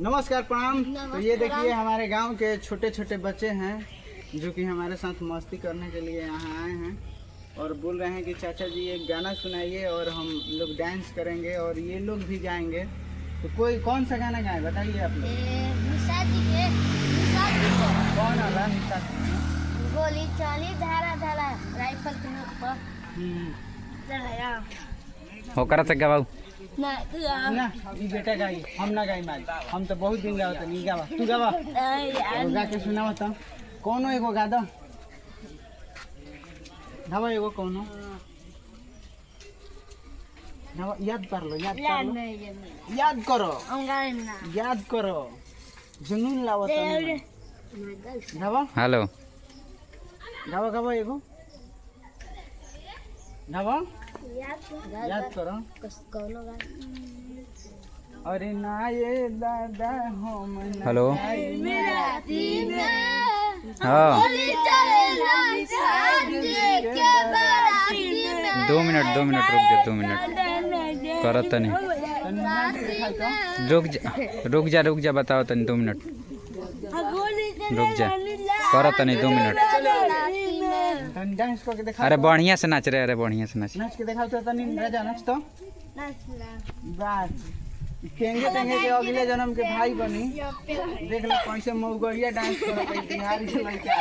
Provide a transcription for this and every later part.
नमस्कार प्रणाम। तो ये देखिए हमारे गांव के छोटे छोटे बच्चे हैं जो कि हमारे साथ मस्ती करने के लिए यहाँ आए हैं और बोल रहे हैं कि चाचा जी एक गाना सुनाइए और हम लोग डांस करेंगे और ये लोग भी गाएंगे। तो कोई कौन सा गाना गाए बताइए आप लोग। कौन वाला? गोली चली धारा धारा राइफल के नोक पर चढ़ाया होकर से गवाऊ ना तू ना ई बेटा गाई हम ना गाई माज हम तो बहुत दिन गावत नहीं गावा तू गावा गा के सुनावा तो कोनो एगो गा दो गावा एगो कोनो गावा याद कर लो याद करो याद करो जुनून लावत गावा हेलो गावा गावा एगो गावा याद करो अरे ना ये दादा हम हेलो हाँ 2 मिनट रुक जा 2 मिनट करो तनी रुक जा बताओ तनी 2 मिनट रुक जा करो तनी 2 मिनट डांस करके दिखा। अरे बढ़िया से नाच रहे, अरे बढ़िया से नाच नाच के दिखाओ तो तनी राजा नाच तो बस केंगे तेंगे के अगले जन्म के भाई बनी देख लो कैसे मऊगड़िया डांस करत है बिहार के लड़का।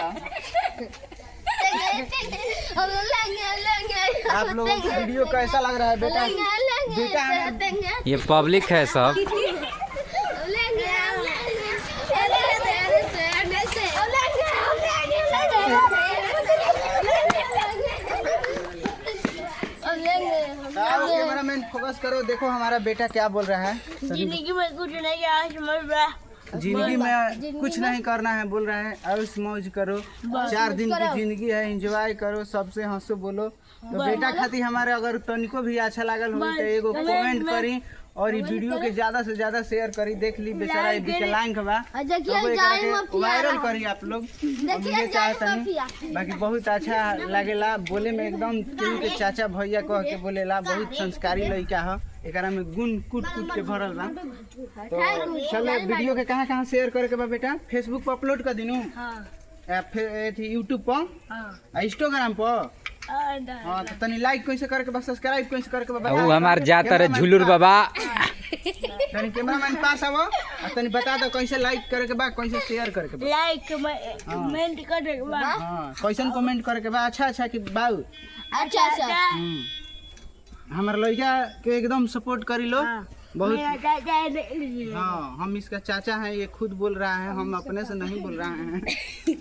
आप लोगों को वीडियो कैसा लग रहा है बेटा? बेटा ये पब्लिक है सब। कैमरामैन फोकस करो, देखो हमारा बेटा क्या बोल रहा है। जिंदगी में कुछ नहीं आज मर रहा जिंदगी में कुछ नहीं करना है बोल रहे हैं, ऐश मौज करो, 4 दिन की जिंदगी है, एंजॉय करो, सबसे हंसो बोलो। तो बेटा खातिर हमारे अगर तनिको भी अच्छा लागल हो तो एगो कमेंट करी और ये वीडियो के ज्यादा से ज्यादा शेयर करी। देख ली बेचारा विकलांग बा तो वायरल करी आप लोग। मुझे चाहता नहीं बाकी बहुत अच्छा लागेला बोले में, एकदम केहू के चाचा भैया कह के बोलेला, बहुत संस्कारी लड़का है, एकरा में गुण कूट कूट के भरल बा। तो चलो वीडियो के कहाँ शेयर करे के बा बेटा? फेसबुक पर अपलोड कर दिनू, यूट्यूब पर, इंस्टाग्राम पर। हाँ तो तनी लाइक कैसे करके बा, सब्सक्राइब कैसे करके बा वो हमार जाता रे झुलुर बाबा। तनी कैमरामैन पास आवो और तनी बता दो कैसे लाइक करे के बा, कैसे शेयर करे के बा, लाइक कमेंट करे के बा। हां कैसन कमेंट करे के बा, अच्छा कि बाऊ अच्छा हमार लड़का के एकदम सपोर्ट करी लो। बहुत हाँ हाँ हम इसका चाचा है, ये खुद बोल रहा है, हम अपने से नहीं बोल रहे हैं।